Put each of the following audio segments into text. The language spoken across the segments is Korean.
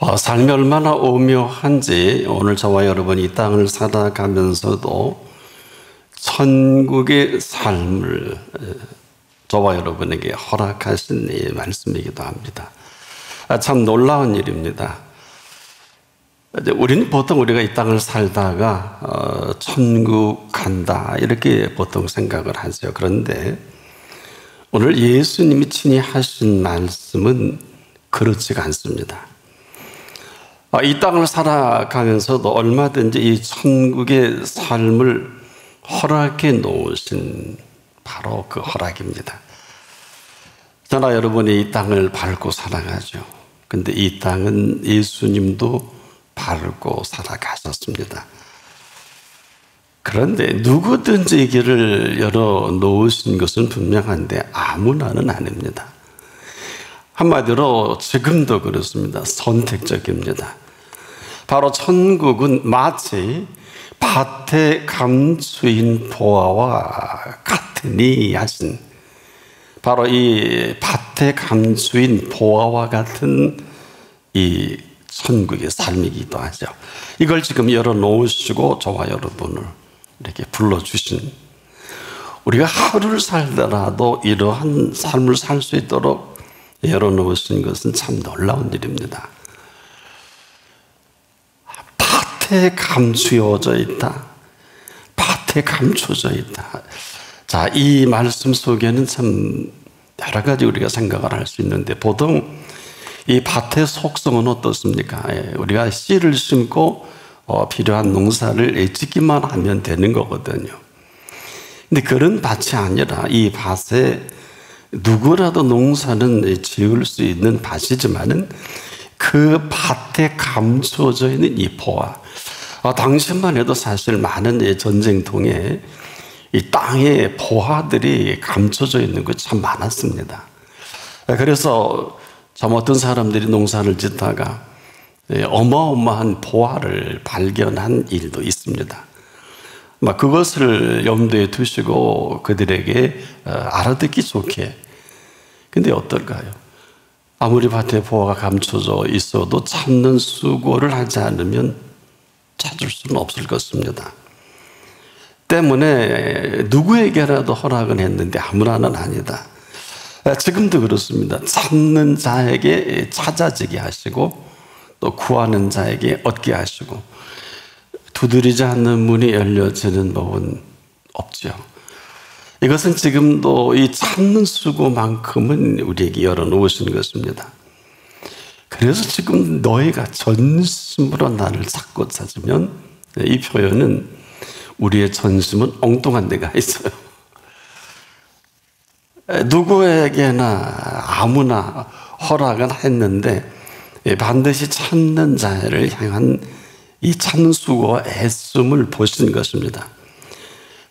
삶이 얼마나 오묘한지 오늘 저와 여러분이 이 땅을 살아가면서도 천국의 삶을 저와 여러분에게 허락하신 이 말씀이기도 합니다. 참 놀라운 일입니다. 우리는 보통 우리가 이 땅을 살다가 천국 간다 이렇게 보통 생각을 하죠. 그런데 오늘 예수님이 친히 하신 말씀은 그렇지가 않습니다. 이 땅을 살아가면서도 얼마든지 이 천국의 삶을 허락해 놓으신 바로 그 허락입니다. 저나 여러분이 이 땅을 밟고 살아가죠. 근데 이 땅은 예수님도 밟고 살아가셨습니다. 그런데 누구든지 길을 열어 놓으신 것은 분명한데 아무나는 아닙니다. 한마디로 지금도 그렇습니다. 선택적입니다. 바로 천국은 마치 밭에 감추인 보화와 같으니 하신 바로 이 밭에 감추인 보화와 같은 이 천국의 삶이기도 하죠. 이걸 지금 열어놓으시고 저와 여러분을 이렇게 불러주신, 우리가 하루를 살더라도 이러한 삶을 살 수 있도록 열어놓으신 것은 참 놀라운 일입니다. 밭에 감추어져 있다. 밭에 감춰져 있다. 자, 이 말씀 속에는 참 여러 가지 우리가 생각을 할 수 있는데, 보통 이 밭의 속성은 어떻습니까? 우리가 씨를 심고 필요한 농사를 짓기만 하면 되는 거거든요. 근데 그런 밭이 아니라 이 밭에 누구라도 농사는 지을 수 있는 밭이지만은 그 밭에 감춰져 있는 이 보화, 당시만 해도 사실 많은 전쟁통에 이 땅에 보화들이 감춰져 있는 것 참 많았습니다. 그래서 참 어떤 사람들이 농사를 짓다가 어마어마한 보화를 발견한 일도 있습니다. 그것을 염두에 두시고 그들에게 알아듣기 좋게. 근데 어떨까요? 아무리 밭에 보화가 감춰져 있어도 찾는 수고를 하지 않으면 찾을 수는 없을 것입니다. 때문에 누구에게라도 허락은 했는데 아무나는 아니다. 지금도 그렇습니다. 찾는 자에게 찾아지게 하시고 또 구하는 자에게 얻게 하시고 두드리지 않는 문이 열려지는 법은 없죠. 이것은 지금도 이 찾는 수고만큼은 우리에게 열어놓으신 것입니다. 그래서 지금 너희가 전심으로 나를 찾고 찾으면, 이 표현은 우리의 전심은 엉뚱한 데가 있어요. 누구에게나 아무나 허락은 했는데 반드시 찾는 자를 향한 이 찾는 수고와 애씀을 보신 것입니다.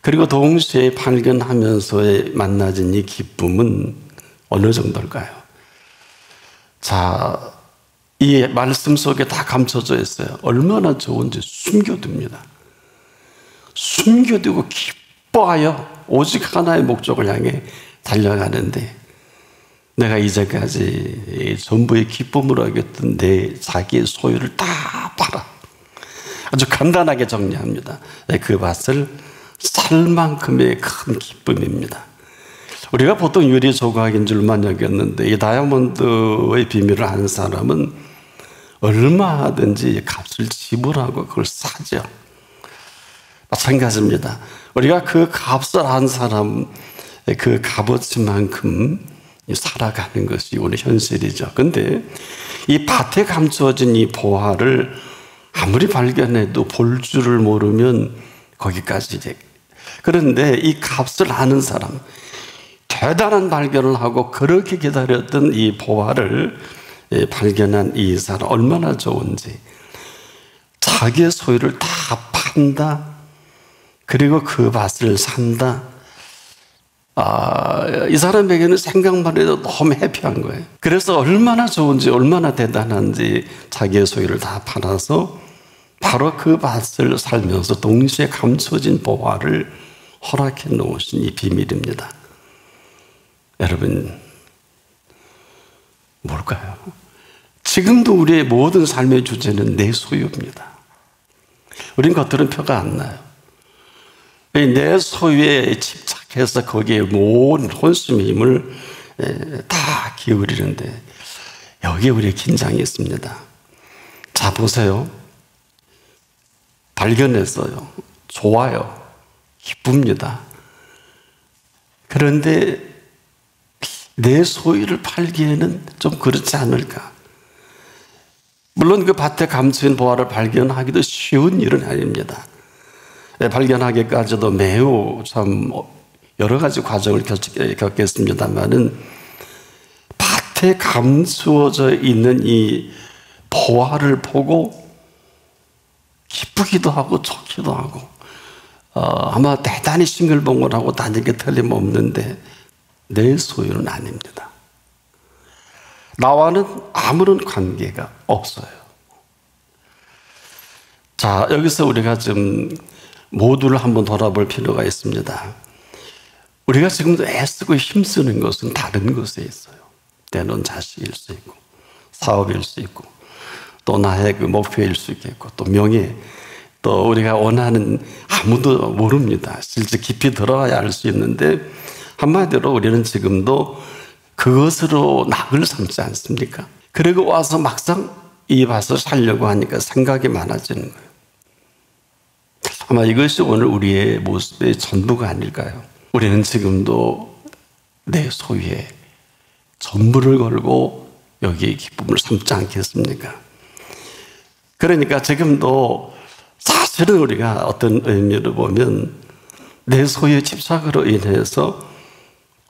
그리고 동시에 발견하면서의 만나진 이 기쁨은 어느 정도일까요? 자, 이 말씀 속에 다 감춰져 있어요. 얼마나 좋은지 숨겨둡니다. 숨겨두고 기뻐하여 오직 하나의 목적을 향해 달려가는데, 내가 이제까지 전부의 기쁨으로 여겼던 내 자기의 소유를 다 팔아. 아주 간단하게 정리합니다. 그 밭을 살 만큼의 큰 기쁨입니다. 우리가 보통 유리 조각인 줄만 여겼는데 이 다이아몬드의 비밀을 아는 사람은 얼마든지 값을 지불하고 그걸 사죠. 마찬가지입니다. 우리가 그 값을 안 사람, 그 값어치만큼 살아가는 것이 오늘 현실이죠. 근데 이 밭에 감추어진 이 보화를 아무리 발견해도 볼 줄을 모르면 거기까지 이제. 그런데 이 값을 아는 사람, 대단한 발견을 하고 그렇게 기다렸던 이 보화를 발견한 이 사람 얼마나 좋은지. 자기의 소유를 다 판다. 그리고 그 밭을 산다. 이 사람에게는 생각만 해도 너무 해피한 거예요. 그래서 얼마나 좋은지, 얼마나 대단한지 자기의 소유를 다 팔아서 바로 그 밭을 살면서 동시에 감춰진 보화를 허락해 놓으신 이 비밀입니다. 여러분, 뭘까요? 지금도 우리의 모든 삶의 주제는 내 소유입니다. 우린 겉으로는 표가 안 나요. 내 소유에 집착해서 거기에 모든 혼숨의 힘을 다 기울이는데 여기에 우리의 긴장이 있습니다. 자, 보세요. 발견했어요. 좋아요. 기쁩니다. 그런데 내 소유를 팔기에는 좀 그렇지 않을까? 물론 그 밭에 감추인 보화를 발견하기도 쉬운 일은 아닙니다. 발견하기까지도 매우 참 여러 가지 과정을 겪겠습니다만은 밭에 감추어져 있는 이 보화를 보고 기쁘기도 하고 좋기도 하고 아마 대단히 싱글벙글하고 다닐 게 틀림없는데 내 소유는 아닙니다. 나와는 아무런 관계가 없어요. 자, 여기서 우리가 좀 모두를 한번 돌아볼 필요가 있습니다. 우리가 지금도 애쓰고 힘쓰는 것은 다른 것에 있어요. 때론 자식일 수 있고 사업일 수 있고 또 나의 그 목표일 수 있겠고 또 명예, 또 우리가 원하는 아무도 모릅니다. 실제 깊이 들어가야 알 수 있는데 한마디로 우리는 지금도 그것으로 낙을 삼지 않습니까? 그리고 와서 막상 이 밭을 살려고 하니까 생각이 많아지는 거예요. 아마 이것이 오늘 우리의 모습의 전부가 아닐까요? 우리는 지금도 내 소유에 전부를 걸고 여기에 기쁨을 삼지 않겠습니까? 그러니까 지금도 사실은 우리가 어떤 의미로 보면 내 소유의 집착으로 인해서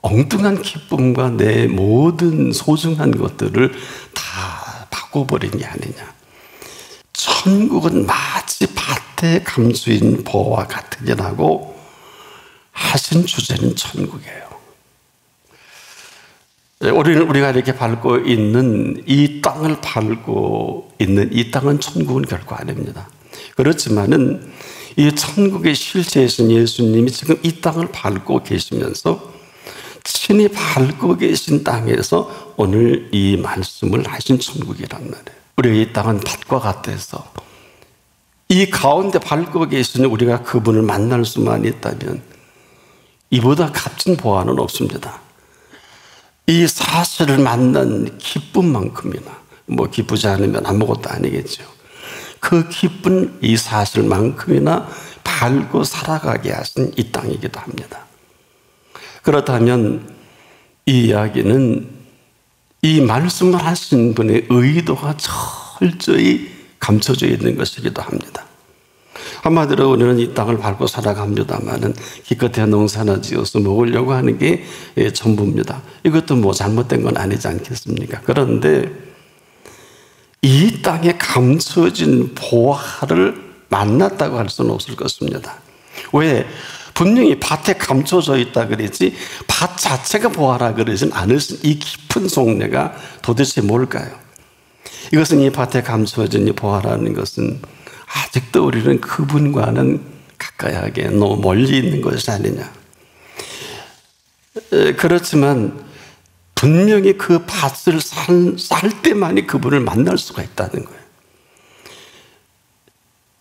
엉뚱한 기쁨과 내 모든 소중한 것들을 다 바꿔버린 게 아니냐. 천국은 마치 밭에 감추인 보화 같으니라고 하신 주제는 천국이에요. 우리가 이렇게 밟고 있는 이 땅을 밟고 있는 이 땅은 천국은 결코 아닙니다. 그렇지만은 이 천국의 실체이신 예수님이 지금 이 땅을 밟고 계시면서 친히 밟고 계신 땅에서 오늘 이 말씀을 하신 천국이란 말이에요. 우리가 이 땅은 밭과 같아서 이 가운데 밟고 계시는 우리가 그분을 만날 수만 있다면 이보다 값진 보화는 없습니다. 이 사실을 만난 기쁨만큼이나 뭐 기쁘지 않으면 아무것도 아니겠죠. 그 기쁜 이 사실만큼이나 밟고 살아가게 하신 이 땅이기도 합니다. 그렇다면 이 이야기는 이 말씀을 하신 분의 의도가 철저히 감춰져 있는 것이기도 합니다. 한마디로 우리는 이 땅을 밟고 살아갑니다만은 기껏해야 농사나 지어서 먹으려고 하는 게 전부입니다. 이것도 뭐 잘못된 건 아니지 않겠습니까? 그런데 이 땅에 감춰진 보화를 만났다고 할 수는 없을 것입니다. 왜? 분명히 밭에 감춰져 있다 그러지 밭 자체가 보화라 그러진 않으신 이 깊은 속내가 도대체 뭘까요? 이것은 이 밭에 감춰진 이 보화라는 것은 아직도 우리는 그분과는 가까이하게 너무 멀리 있는 것이 아니냐. 그렇지만 분명히 그 밭을 살 때만이 그분을 만날 수가 있다는 거예요.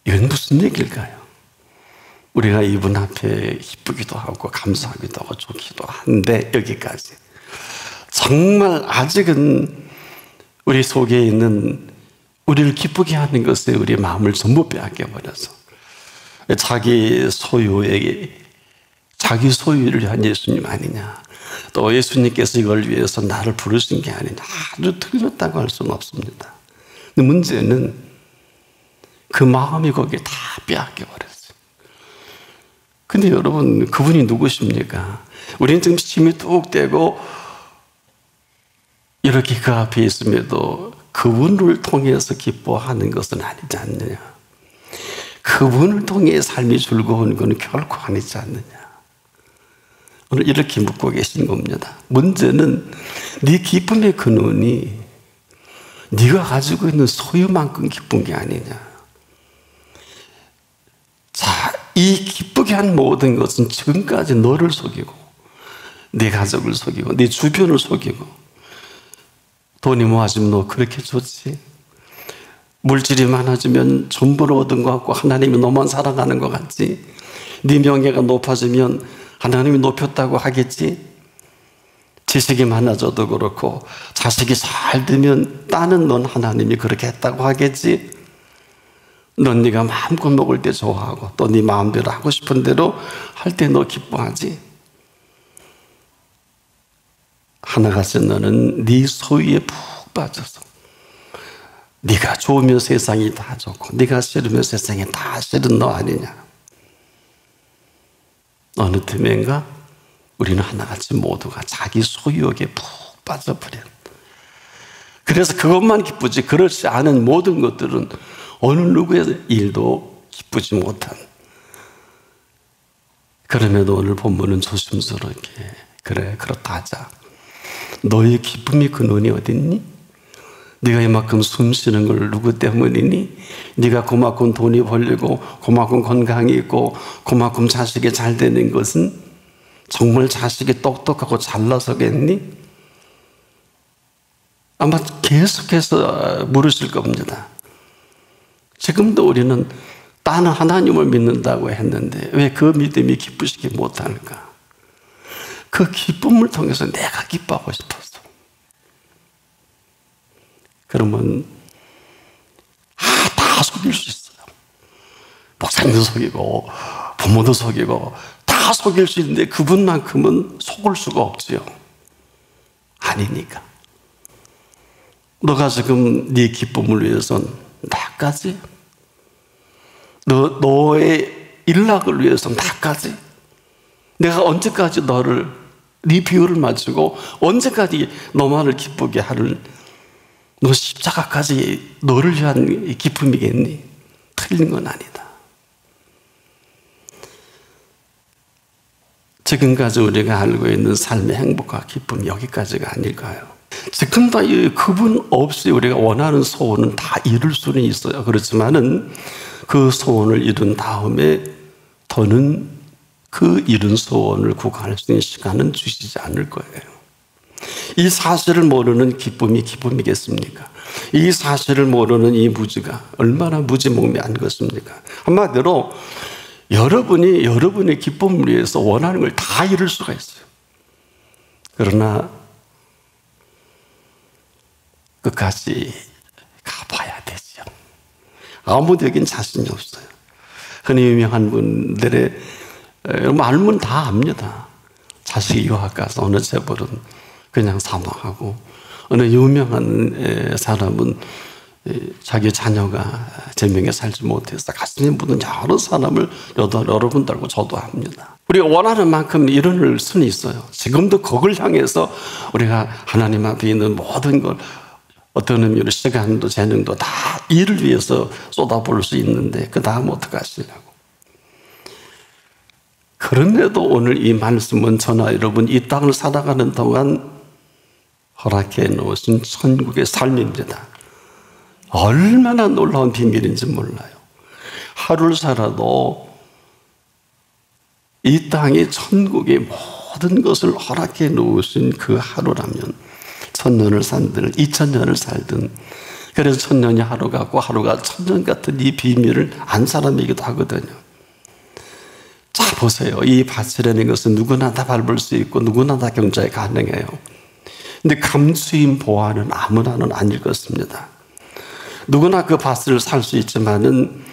이건 무슨 얘기일까요? 우리가 이분 앞에 기쁘기도 하고 감사하기도 하고 좋기도 한데 여기까지. 정말 아직은 우리 속에 있는 우리를 기쁘게 하는 것에 우리의 마음을 전부 빼앗겨버려서 자기 소유를 위한 예수님 아니냐, 또 예수님께서 이걸 위해서 나를 부르신 게 아니냐, 아주 틀렸다고 할 수는 없습니다. 근데 문제는 그 마음이 거기에 다 빼앗겨버렸어요. 근데 여러분, 그분이 누구십니까? 우리는 지금 힘이 뚝 떼고 이렇게 그 앞에 있음에도 그분을 통해서 기뻐하는 것은 아니지 않느냐. 그분을 통해 삶이 즐거운 것은 결코 아니지 않느냐. 오늘 이렇게 묻고 계신 겁니다. 문제는 네 기쁨의 근원이 네가 가지고 있는 소유만큼 기쁜 게 아니냐. 자, 이 기쁘게 한 모든 것은 지금까지 너를 속이고 네 가족을 속이고 네 주변을 속이고 돈이 모아지면 너 그렇게 좋지? 물질이 많아지면 전부를 얻은 것 같고 하나님이 너만 사랑하는 것 같지? 네 명예가 높아지면 하나님이 높였다고 하겠지? 지식이 많아져도 그렇고 자식이 잘 되면 따는 넌 하나님이 그렇게 했다고 하겠지? 넌 네가 마음껏 먹을 때 좋아하고 또 네 마음대로 하고 싶은 대로 할 때 너 기뻐하지? 하나같이 너는 네 소유에 푹 빠져서 네가 좋으면 세상이 다 좋고 네가 싫으면 세상이 다 싫은 너 아니냐? 어느 틈엔가 우리는 하나같이 모두가 자기 소유욕에 푹 빠져버려. 그래서 그것만 기쁘지 그렇지 않은 모든 것들은 어느 누구의 일도 기쁘지 못한. 그럼에도 오늘 본문은 조심스럽게 그래 그렇다 하자. 너의 기쁨이 근원이 어딨니? 네가 이만큼 숨 쉬는 걸 누구 때문이니? 네가 그만큼 돈이 벌리고 그만큼 건강이 있고 그만큼 자식이 잘 되는 것은 정말 자식이 똑똑하고 잘나서겠니? 아마 계속해서 물으실 겁니다. 지금도 우리는 나는 하나님을 믿는다고 했는데 왜 그 믿음이 기쁘시게 못하는가? 그 기쁨을 통해서 내가 기뻐하고 싶었어. 그러면 다 속일 수 있어요. 목사님도 속이고 부모도 속이고 다 속일 수 있는데 그분만큼은 속을 수가 없지요. 아니니까. 너가 지금 네 기쁨을 위해서는 나까지 너의 일락을 위해서는 나까지 내가 언제까지 너를 네 비율을 맞추고 언제까지 너만을 기쁘게 하는 너 십자가까지 너를 위한 기쁨이겠니? 틀린 건 아니다. 지금까지 우리가 알고 있는 삶의 행복과 기쁨이 여기까지가 아닐까요? 지금도 그분 없이 우리가 원하는 소원은 다 이룰 수는 있어요. 그렇지만은 그 소원을 이룬 다음에 더는 그 이룬 소원을 구가할 수 있는 시간은 주시지 않을 거예요. 이 사실을 모르는 기쁨이 기쁨이겠습니까? 이 사실을 모르는 이 무지가 얼마나 무지몽매한 것입니까? 한마디로 여러분이 여러분의 기쁨을 위해서 원하는 걸 다 이룰 수가 있어요. 그러나 끝까지 가봐야 되죠. 아무도 여긴 자신이 없어요. 흔히 유명한 분들의 알면 다 압니다. 자식이 유학 가서 어느 재벌은 그냥 사망하고 어느 유명한 사람은 자기 자녀가 제명에 살지 못해서 가슴이 묻은 여러 사람을 여러분 달고 저도 합니다. 우리가 원하는 만큼 이룰 수는 있어요. 지금도 그걸 향해서 우리가 하나님 앞에 있는 모든 걸 어떤 의미로 시간도 재능도 다 일을 위해서 쏟아부을 수 있는데 그 다음 어떻게 하시려고. 그런데도 오늘 이 말씀은 저나 여러분 이 땅을 살아가는 동안 허락해 놓으신 천국의 삶입니다. 얼마나 놀라운 비밀인지 몰라요. 하루를 살아도 이 땅이 천국의 모든 것을 허락해 놓으신 그 하루라면 1000년을 살든 2000년을 살든 그래서 1000년이 하루 같고 하루가 1000년 같은 이 비밀을 안 사람이기도 하거든요. 자 보세요. 이 밭이라는 것은 누구나 다 밟을 수 있고 누구나 다 경작이 가능해요. 근데 감추인 보화는 아무나는 아닐 것입니다. 누구나 그 밭을 살 수 있지만은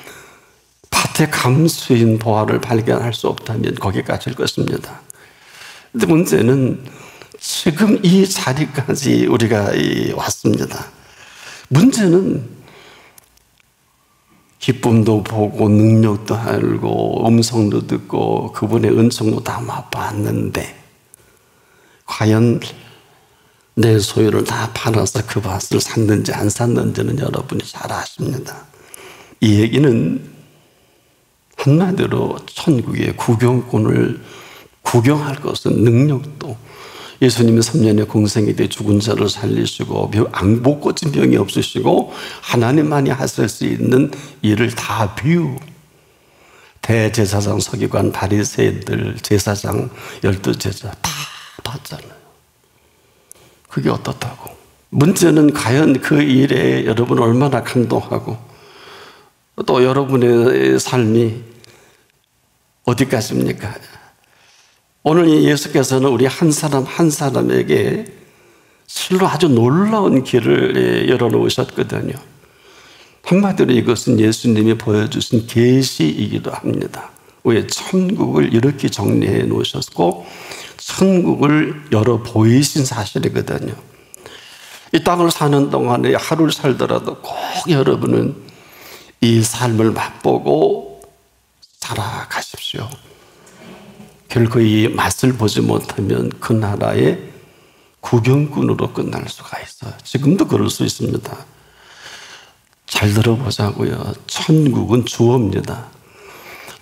밭에 감추인 보화를 발견할 수 없다면 거기까지일 것입니다. 근데 문제는 지금 이 자리까지 우리가 왔습니다. 문제는 기쁨도 보고 능력도 알고 음성도 듣고 그분의 은총도 다 맛봤는데 과연 내 소유를 다 팔아서 그 밭을 샀는지 안 샀는지는 여러분이 잘 아십니다. 이 얘기는 한마디로 천국의 구경꾼을 구경할 것은 능력도 예수님은 3년의 공생에 대해 죽은 자를 살리시고 못 고친 병이 없으시고 하나님만이 하실 수 있는 일을 다 대제사장 서기관 바리새인들 제사장 12제자 다 봤잖아요. 그게 어떻다고? 문제는 과연 그 일에 여러분 얼마나 감동하고 또 여러분의 삶이 어디까지입니까? 오늘 예수께서는 우리 한 사람 한 사람에게 실로 아주 놀라운 길을 열어놓으셨거든요. 한마디로 이것은 예수님이 보여주신 계시이기도 합니다. 왜? 천국을 이렇게 정리해 놓으셨고 천국을 열어 보이신 사실이거든요. 이 땅을 사는 동안에 하루를 살더라도 꼭 여러분은 이 삶을 맛보고 살아가십시오. 결코 이 맛을 보지 못하면 그 나라의 구경꾼으로 끝날 수가 있어요. 지금도 그럴 수 있습니다. 잘 들어보자고요. 천국은 주어입니다.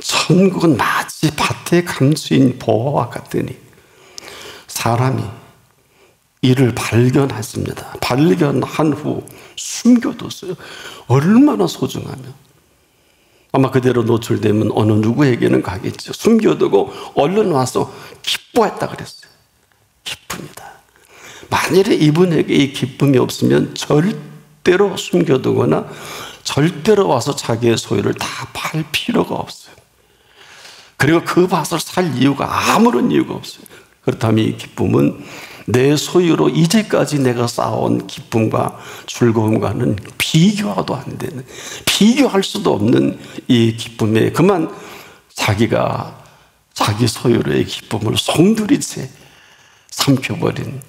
천국은 마치 밭에 감추인 보화와 같으니 사람이 이를 발견했습니다. 발견한 후 숨겨뒀어요. 얼마나 소중하면. 아마 그대로 노출되면 어느 누구에게는 가겠죠. 숨겨두고 얼른 와서 기뻐했다 그랬어요. 기쁩니다. 만일에 이분에게 이 기쁨이 없으면 절대로 숨겨두거나 절대로 와서 자기의 소유를 다 팔 필요가 없어요. 그리고 그 밭을 살 이유가 아무런 이유가 없어요. 그렇다면 이 기쁨은 내 소유로 이제까지 내가 쌓아온 기쁨과 즐거움과는 비교도 안 되는, 비교할 수도 없는 이 기쁨에 그만 자기가 자기 소유로의 기쁨을 송두리째 삼켜버린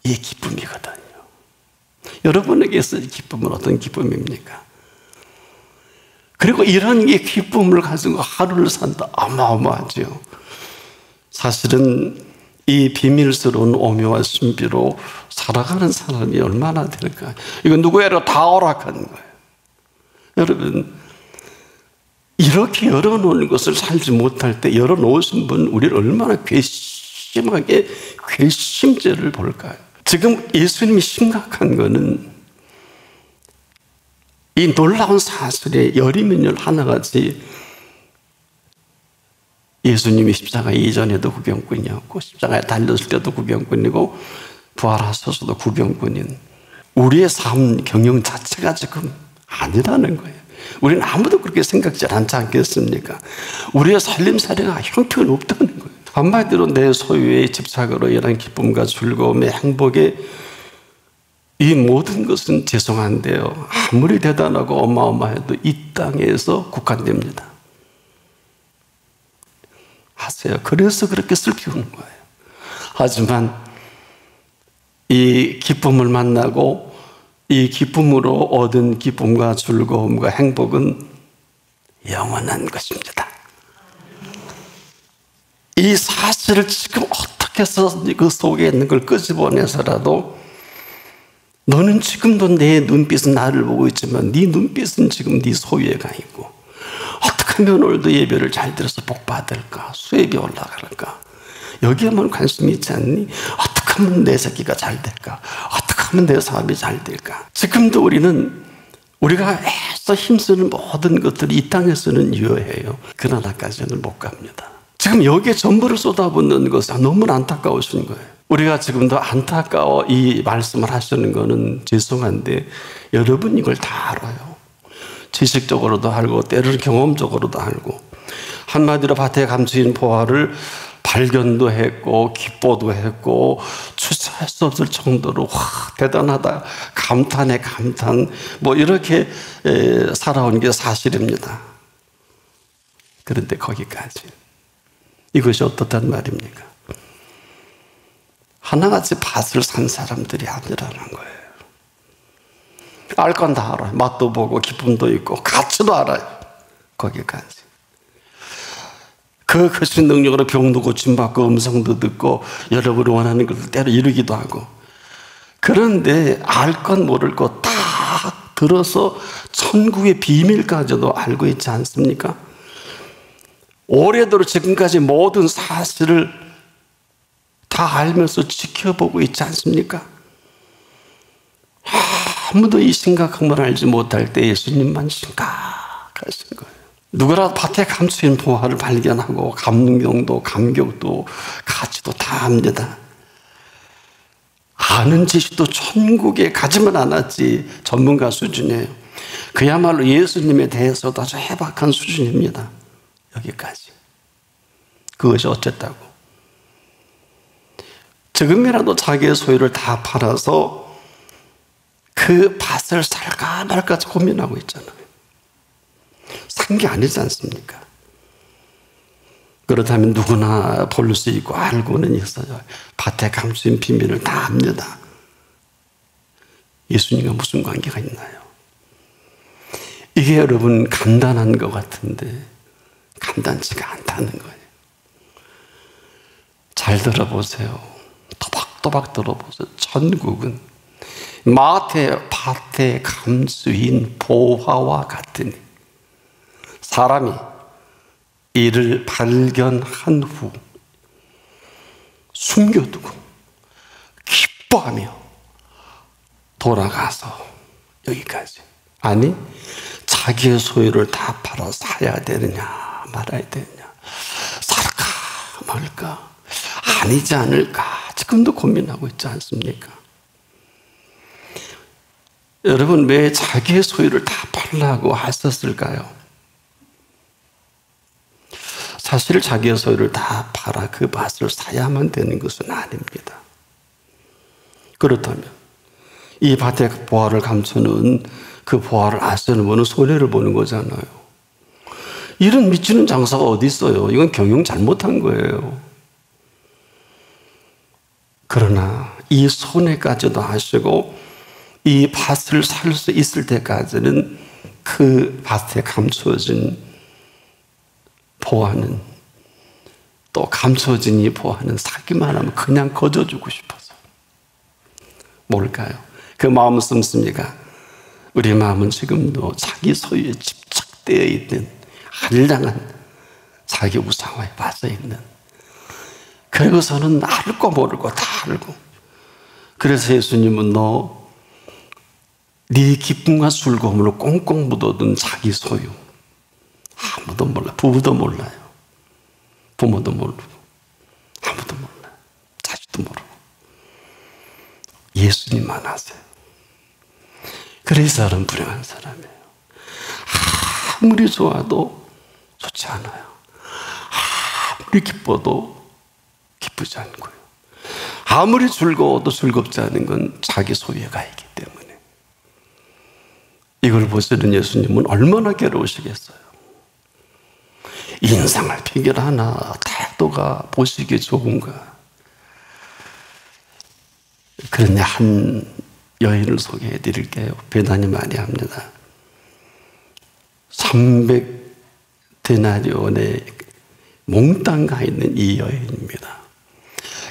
이 기쁨이거든요. 여러분에게서 이 기쁨은 어떤 기쁨입니까? 그리고 이런 게 기쁨을 가지고 하루를 산다. 어마어마하죠. 사실은 이 비밀스러운 오묘와 신비로 살아가는 사람이 얼마나 될까? 이건 누구에게 다 허락한 거예요. 여러분, 이렇게 열어놓은 것을 살지 못할 때 열어놓으신 분 우리를 얼마나 괘씸하게 괘씸죄를 볼까요? 지금 예수님이 심각한 거는 이 놀라운 사슬에 열이면열 하나같이 예수님이 십자가 이전에도 구경꾼이었고 십자가에 달렸을 때도 구경꾼이고 부활하셔서도 구경꾼인 우리의 삶 경영 자체가 지금 아니라는 거예요. 우리는 아무도 그렇게 생각지 않지 않겠습니까? 우리의 살림살이가 형편없다는 거예요. 한마디로 내 소유의 집착으로 인한 기쁨과 즐거움의 행복에 이 모든 것은 죄송한데요. 아무리 대단하고 어마어마해도 이 땅에서 국한됩니다. 하세요. 그래서 그렇게 슬피우는 거예요. 하지만 이 기쁨을 만나고 이 기쁨으로 얻은 기쁨과 즐거움과 행복은 영원한 것입니다. 이 사실을 지금 어떻게 해서 그 속에 있는 걸 끄집어내서라도 너는 지금도 내 눈빛은 나를 보고 있지만 네 눈빛은 지금 네 소유에 가 있고 어떻게 하면 오늘도 예배를 잘 들어서 복 받을까? 수입이 올라갈까? 여기에만 관심이 있지 않니? 어떻게 하면 내 새끼가 잘 될까? 어떻게 하면 내 사업이 잘 될까? 지금도 우리가 애써 힘쓰는 모든 것들이 이 땅에서는 유효해요. 그나라까지는 못 갑니다. 지금 여기에 전부를 쏟아붓는 것은 너무 안타까우신 거예요. 우리가 지금도 안타까워 이 말씀을 하시는 거는 죄송한데 여러분 이걸 다 알아요. 지식적으로도 알고 때로는 경험적으로도 알고 한마디로 밭에 감추인 보화를 발견도 했고 기뻐도 했고 주체할 수 없을 정도로 와 대단하다 감탄에 감탄 뭐 이렇게 살아온 게 사실입니다. 그런데 거기까지 이것이 어떻단 말입니까? 하나같이 밭을 산 사람들이 아니라는 거예요. 알 건 다 알아요. 맛도 보고 기쁨도 있고 가치도 알아요. 거기까지. 그 크신 능력으로 병도 고침받고 음성도 듣고 여러분이 원하는 것을 때로 이루기도 하고 그런데 알 건 모를 것 다 들어서 천국의 비밀까지도 알고 있지 않습니까? 오래도록 지금까지 모든 사실을 다 알면서 지켜보고 있지 않습니까? 아무도 이 심각함을 알지 못할 때 예수님만 심각하신 거예요. 누구라도 밭에 감추인 보화를 발견하고 감동도 감격도 가치도 다 합니다. 아는 지식도 천국에 가지만 않았지 전문가 수준이에요. 그야말로 예수님에 대해서도 아주 해박한 수준입니다. 여기까지. 그것이 어쨌다고. 조금이라도 자기의 소유를 다 팔아서 그 밭을 살까 말까 고민하고 있잖아요. 산 게 아니지 않습니까? 그렇다면 누구나 볼 수 있고 알고는 있어요. 밭에 감추인 비밀을 다 압니다. 예수님과 무슨 관계가 있나요? 이게 여러분 간단한 것 같은데 간단치가 않다는 거예요. 잘 들어보세요. 또박또박 들어보세요. 천국은 마태 밭에 감추인 보화와 같으니 사람이 이를 발견한 후 숨겨두고 기뻐하며 돌아가서 여기까지. 아니 자기의 소유를 다 팔아 사야 되느냐 말아야 되느냐, 살까 말까, 아니지 않을까 지금도 고민하고 있지 않습니까? 여러분 왜 자기의 소유를 다 팔라고 하셨을까요? 사실 자기의 소유를 다 팔아 그 밭을 사야만 되는 것은 아닙니다. 그렇다면 이 밭에 보화를 감추는 그 보화를 아시는 분은 손해를 보는 거잖아요. 이런 미치는 장사가 어디 있어요? 이건 경영 잘못한 거예요. 그러나 이 손해까지도 하시고 이 밭을 살 수 있을 때까지는 그 밭에 감추어진 보화는, 또 감춰진 이 보화는 사기만 하면 그냥 거저주고 싶어서. 뭘까요? 그 마음은 씀씀이가 우리 마음은 지금도 자기 소유에 집착되어 있는 한량한 자기 우상화에 빠져 있는, 그리고서는 알고 모르고 다 알고. 그래서 예수님은 네 기쁨과 즐거움을 꽁꽁 묻어둔 자기 소유, 아무도 몰라. 부부도 몰라요. 부모도 모르고 아무도 몰라요. 자식도 모르고 예수님만 아세요. 그래서 이 사람은 불행한 사람이에요. 아무리 좋아도 좋지 않아요. 아무리 기뻐도 기쁘지 않고요. 아무리 즐거워도 즐겁지 않은 건 자기 소유에 가 있기 때문에. 이걸 보시는 예수님은 얼마나 괴로우시겠어요. 인상을 비결하나 태도가 보시기 좋은가. 그런데 한 여인을 소개해 드릴게요. 배단이 많이 합니다. 300데나리온에 몽땅 가 있는 이 여인입니다.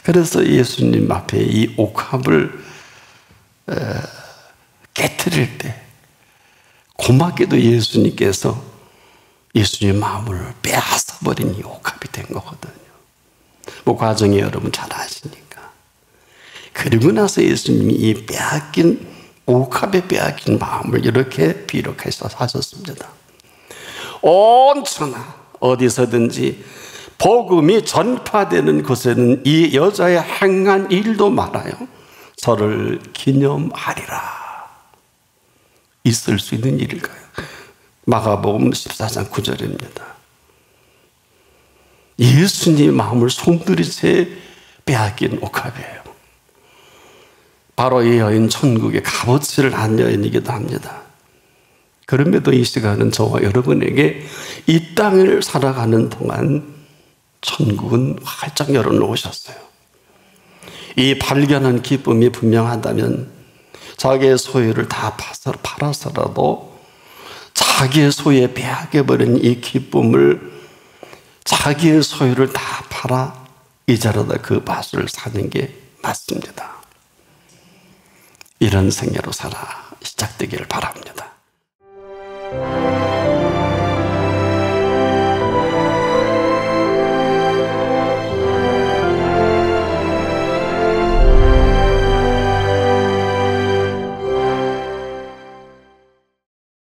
그래서 예수님 앞에 이 옥합을 깨트릴 때 고맙게도 예수님께서 예수님의 마음을 빼앗아 버린 이 옥합이 된 거거든요. 뭐 과정이 여러분 잘 아시니까. 그리고 나서 예수님이 이 빼앗긴 옥합에 빼앗긴 마음을 이렇게 비록해서 하셨습니다. 온 천하 어디서든지 복음이 전파되는 곳에는 이 여자의 행한 일도 말하여 저를 기념하리라. 있을 수 있는 일일까요? 마가복음 14장 9절입니다. 예수님의 마음을 손들이채 빼앗긴 옥합이에요. 바로 이 여인 천국의 값어치를 한 여인이기도 합니다. 그럼에도 이 시간은 저와 여러분에게 이 땅을 살아가는 동안 천국은 활짝 열어놓으셨어요. 이 발견한 기쁨이 분명하다면 자기의 소유를 다 팔아서라도 자기의 소유에 빼앗겨버린 이 기쁨을, 자기의 소유를 다 팔아 이자라다 그 밭을 사는 게 맞습니다. 이런 생애로 살아 시작되기를 바랍니다.